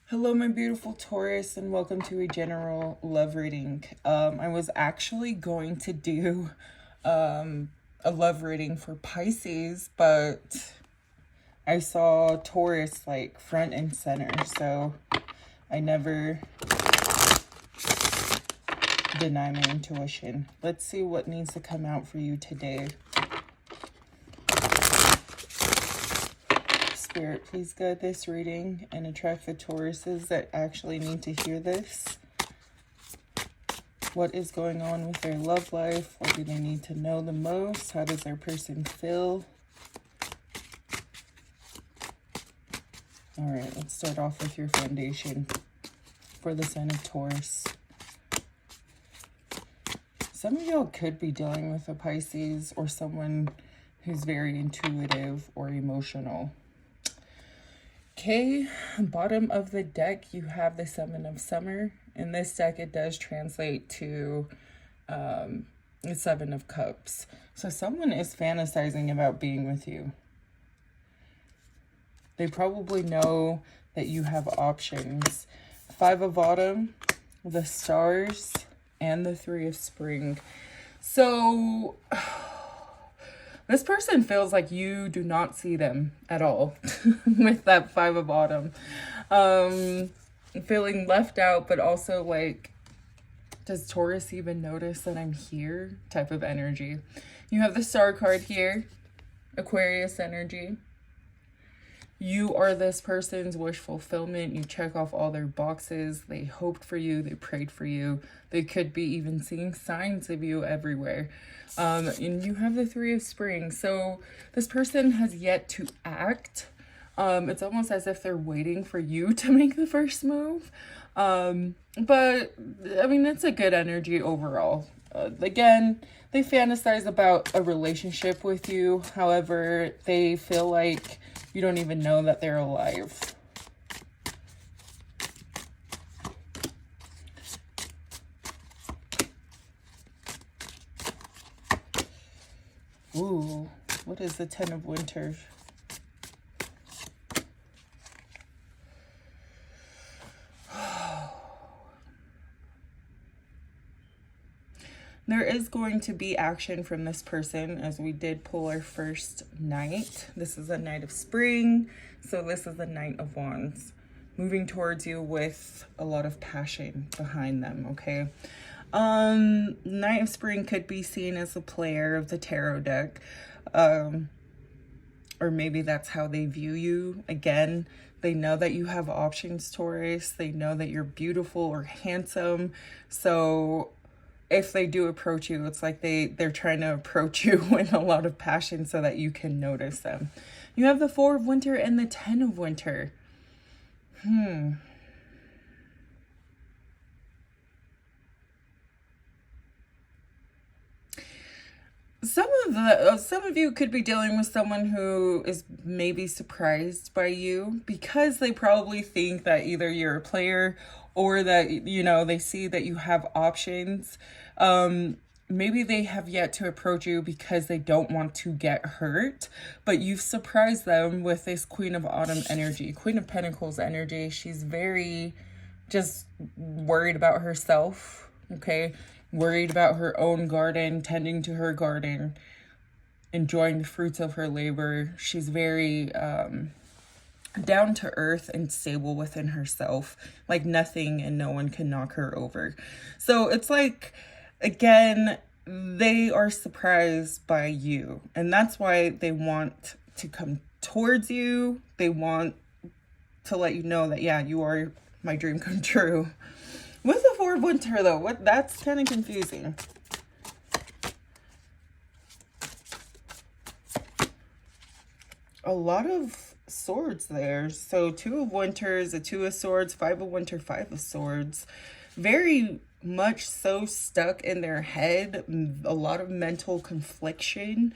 Hello, my beautiful Taurus, and welcome to a general love reading. I was actually going to do a love reading for Pisces, but I saw Taurus like front and center, so I never deny my intuition. Let's see what needs to come out for you today. Spirit, please guide this reading and attract the Tauruses that actually need to hear this. What is going on with their love life? What do they need to know the most? How does their person feel? All right, let's start off with your foundation for the sign of Taurus. Some of y'all could be dealing with a Pisces or someone who's very intuitive or emotional. Okay, bottom of the deck, you have the Seven of Summer. In this deck, it does translate to the Seven of Cups. So someone is fantasizing about being with you. They probably know that you have options. Five of Autumn, the Stars, and the Three of Spring. So this person feels like you do not see them at all with that Five of Autumn. Feeling left out, but also like, does Taurus even notice that I'm here type of energy. You have the Star card here, Aquarius energy. You are this person's wish fulfillment. You check off all their boxes. They hoped for you. They prayed for you. They could be even seeing signs of you everywhere. And you have the Three of Spring. So this person has yet to act. It's almost as if they're waiting for you to make the first move. But, I mean, it's a good energy overall. Again, they fantasize about a relationship with you. However, they feel like you don't even know that they're alive. Ooh, what is the Ten of Winter? There is going to be action from this person, as we did pull our first Knight. This is a Knight of Spring, so this is the Knight of Wands. Moving towards you with a lot of passion behind them, okay? Knight of Spring could be seen as a player of the tarot deck. Or maybe that's how they view you. Again, they know that you have options, Taurus. They know that you're beautiful or handsome. So if they do approach you, it's like they're trying to approach you with a lot of passion so that you can notice them. You have the Four of Winter and the Ten of Winter. Some of you could be dealing with someone who is maybe surprised by you because they probably think that either you're a player or that, you know, they see that you have options. Maybe they have yet to approach you because they don't want to get hurt, but you've surprised them with this Queen of Autumn energy, Queen of Pentacles energy. She's very just worried about herself, okay? Worried about her own garden, tending to her garden, enjoying the fruits of her labor. She's very down to earth and stable within herself, like nothing and no one can knock her over. So it's like, again, they are surprised by you, and that's why they want to come towards you. They want to let you know that, yeah, you are my dream come true. With the Four of Winter, though, that's kind of confusing. A lot of swords there. So Two of Winters, a Two of Swords, Five of Winter, Five of Swords. Very much so stuck in their head. A lot of mental confliction.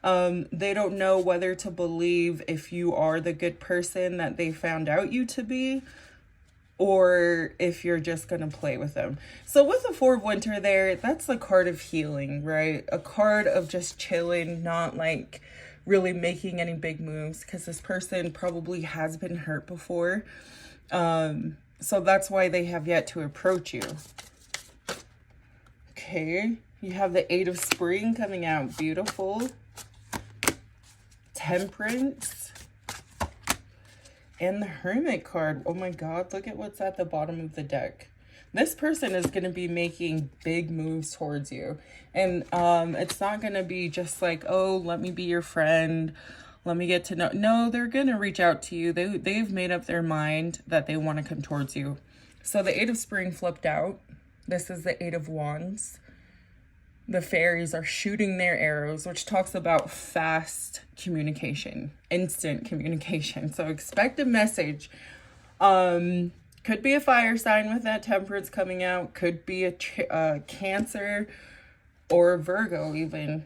They don't know whether to believe if you are the good person that they found out you to be, or if you're just going to play with them. So with the Four of Winter there, that's the card of healing, right? A card of just chilling, not like really making any big moves, because this person probably has been hurt before. So that's why they have yet to approach you. Okay, you have the Eight of Spring coming out. Beautiful. Temperance. And the Hermit card. Oh my God, look at what's at the bottom of the deck. This person is going to be making big moves towards you. And it's not going to be just like, oh, let me be your friend. Let me get to know. No, they're going to reach out to you. They've made up their mind that they want to come towards you. So the Eight of Spring flipped out. This is the Eight of Wands. The fairies are shooting their arrows, which talks about fast communication, instant communication. So expect a message. Could be a fire sign with that Temperance coming out. Could be a Cancer or a Virgo even.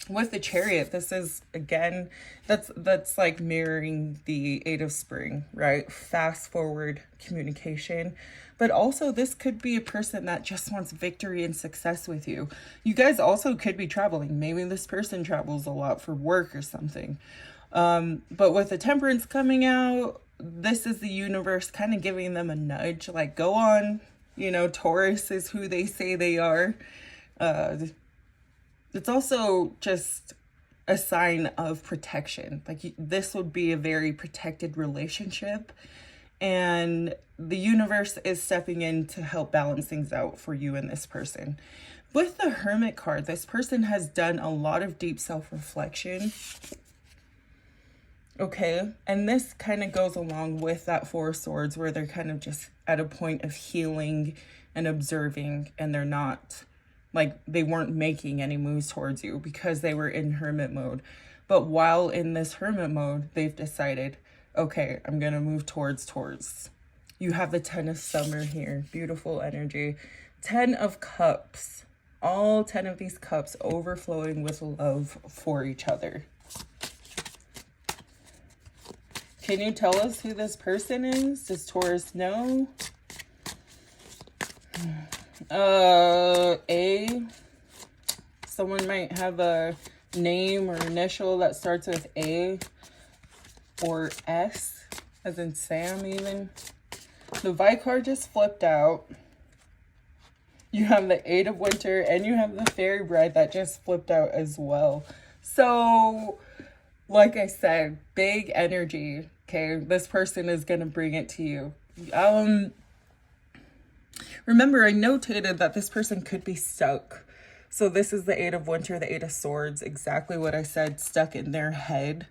With the Chariot, this is, again, that's like mirroring the Eight of Spring, right? Fast forward communication. But also, this could be a person that just wants victory and success with you. You guys also could be traveling. Maybe this person travels a lot for work or something. But with the Temperance coming out, this is the universe kind of giving them a nudge. Like, go on. You know, Taurus is who they say they are. It's also just a sign of protection. Like, this would be a very protected relationship. And the universe is stepping in to help balance things out for you and this person. With the Hermit card, this person has done a lot of deep self-reflection. Okay, and this kind of goes along with that Four of Swords, where they're kind of just at a point of healing and observing, and they're not, like, they weren't making any moves towards you because they were in hermit mode. But while in this hermit mode, they've decided, okay, I'm going to move towards Taurus. You have the Ten of Summer here. Beautiful energy. 10 of Cups. All 10 of these cups overflowing with love for each other. Can you tell us who this person is? Does Taurus know? A. Someone might have a name or initial that starts with A or S, as in Sam even. The Vicar just flipped out. You have the Eight of Winter and you have the Fairy Bride that just flipped out as well. So, like I said, big energy. Okay, this person is going to bring it to you. Remember, I notated that this person could be stuck. So this is the Eight of Winter, the Eight of Swords, exactly what I said, stuck in their head.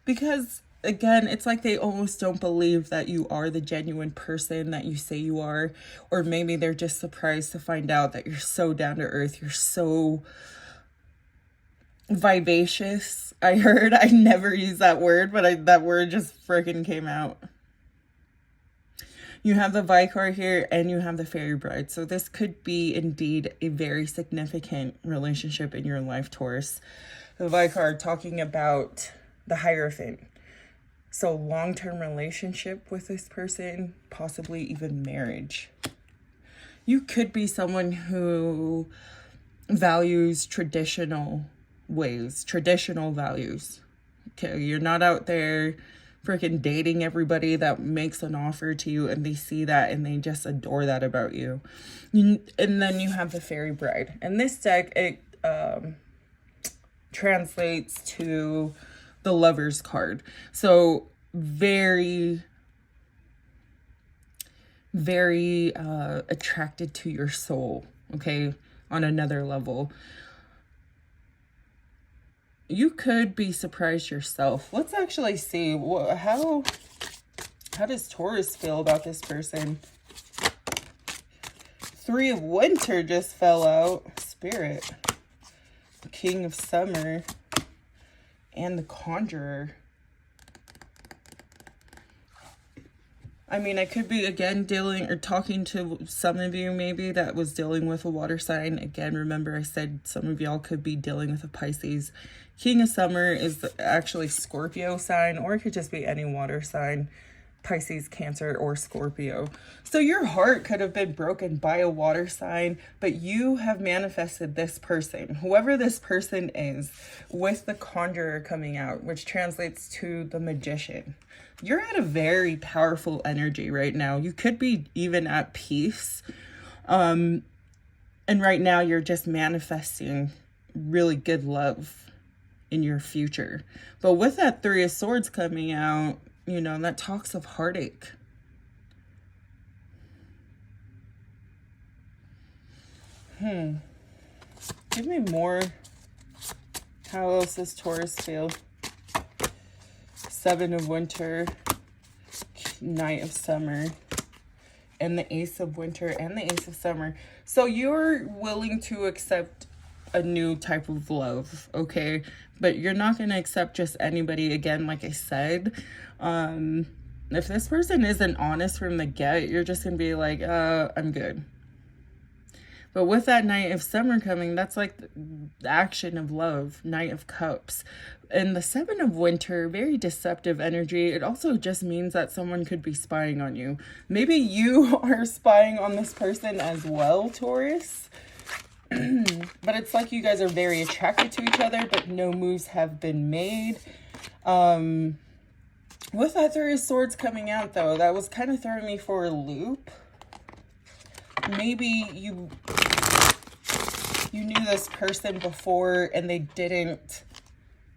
Because, again, it's like they almost don't believe that you are the genuine person that you say you are. Or maybe they're just surprised to find out that you're so down to earth, you're so vivacious. I heard, I never use that word, but that word just freaking came out. You have the Vicar here and you have the Fairy Bride. So this could be indeed a very significant relationship in your life, Taurus. The Vicar talking about the Hierophant. So long-term relationship with this person, possibly even marriage. You could be someone who values traditional ways, traditional values. Okay, you're not out there freaking dating everybody that makes an offer to you and they see that and they just adore that about you. And then you have the Fairy Bride. And this deck, it translates to the Lover's card. So very, very attracted to your soul, okay, on another level. You could be surprised yourself. Let's actually see how does Taurus feel about this person. Three of Winter just fell out. Spirit. King of Summer. And the Conjurer. I mean, I could be, again, dealing or talking to some of you maybe that was dealing with a water sign. Again, remember I said some of y'all could be dealing with a Pisces. King of Summer is actually Scorpio sign, or it could just be any water sign. Pisces, Cancer, or Scorpio. So your heart could have been broken by a water sign, but you have manifested this person, whoever this person is, with the Conjurer coming out, which translates to the Magician. You're at a very powerful energy right now. You could be even at peace. And right now you're just manifesting really good love in your future. But with that Three of Swords coming out, you know, that talks of heartache. Give me more. How else does Taurus feel? Seven of Winter, Knight of Summer, and the Ace of Winter and the Ace of Summer. So you're willing to accept a new type of love, okay? But you're not going to accept just anybody. Again, like I said, if this person isn't honest from the get, you're just going to be like, I'm good. But with that Knight of Summer coming, that's like the action of love, Knight of Cups. And the Seven of Winter, very deceptive energy. It also just means that someone could be spying on you. Maybe you are spying on this person as well, Taurus. But it's like you guys are very attracted to each other, but no moves have been made. With that Three of Swords coming out, though, that was kind of throwing me for a loop. Maybe you knew this person before and they didn't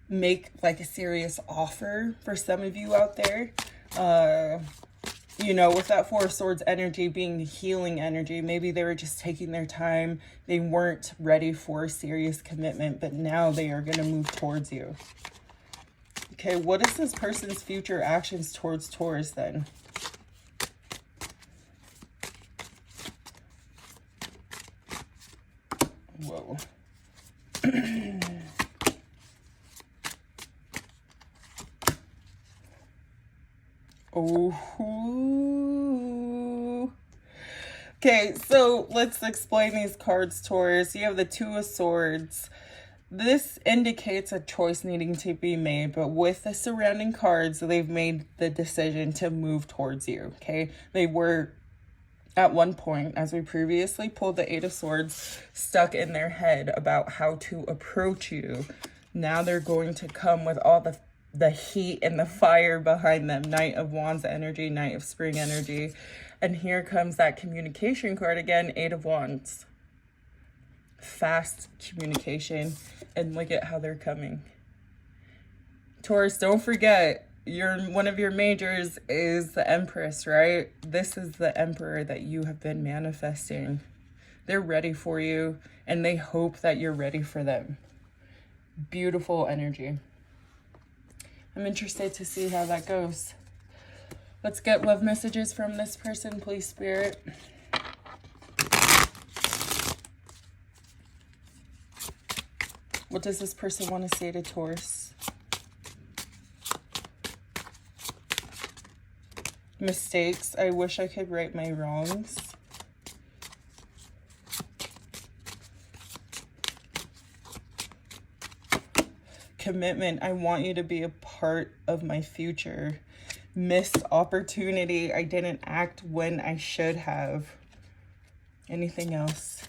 make like a serious offer for some of you out there. You know, with that Four of Swords energy being the healing energy, maybe they were just taking their time. They weren't ready for a serious commitment, but now they are going to move towards you. Okay, what is this person's future actions towards Taurus then? Whoa. Oh. Okay, so let's explain these cards, Taurus. You have the Two of Swords. This indicates a choice needing to be made, but with the surrounding cards, they've made the decision to move towards you, okay? They were, at one point, as we previously pulled the Eight of Swords, stuck in their head about how to approach you. Now they're going to come with all the heat and the fire behind them. Knight of Wands energy, Knight of Spring energy. And here comes that communication card again, Eight of Wands. Fast communication. And look at how they're coming. Taurus, don't forget, one of your majors is the Empress, right? This is the Emperor that you have been manifesting. They're ready for you, and they hope that you're ready for them. Beautiful energy. I'm interested to see how that goes. Let's get love messages from this person, please, Spirit. What does this person want to say to Taurus? Mistakes. I wish I could right my wrongs. Commitment. I want you to be a part of my future. Missed opportunity. I didn't act when I should have. Anything else?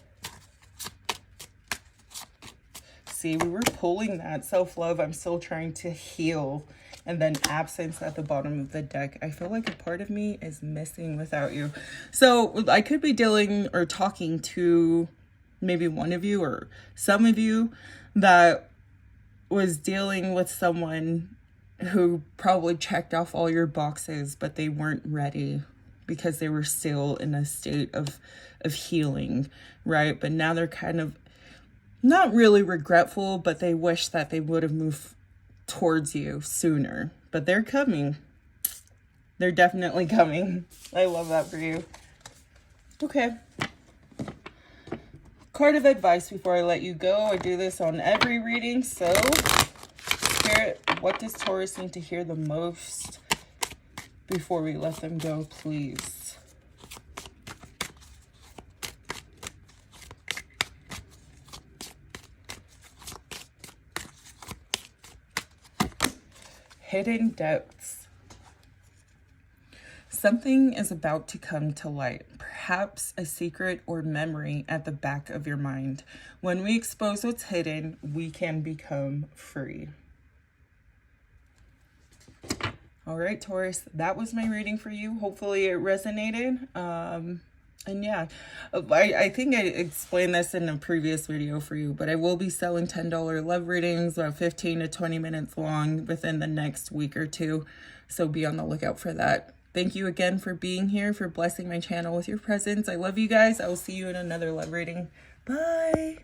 See, we were pulling that self-love. I'm still trying to heal. And then absence at the bottom of the deck. I feel like a part of me is missing without you. So I could be dealing or talking to maybe one of you or some of you that was dealing with someone who probably checked off all your boxes, but they weren't ready because they were still in a state of healing, right? But now they're kind of not really regretful, but they wish that they would have moved towards you sooner. But they're coming. They're definitely coming. I love that for you. Okay. Card of advice before I let you go. I do this on every reading. So, Spirit, what does Taurus need to hear the most before we let them go, please? Hidden depths. Something is about to come to light, perhaps a secret or memory at the back of your mind. When we expose what's hidden, we can become free. All right, Taurus, that was my reading for you. Hopefully it resonated. And yeah, I think I explained this in a previous video for you, but I will be selling $10 love readings, about 15 to 20 minutes long within the next week or two. So be on the lookout for that. Thank you again for being here, for blessing my channel with your presence. I love you guys. I will see you in another love reading. Bye.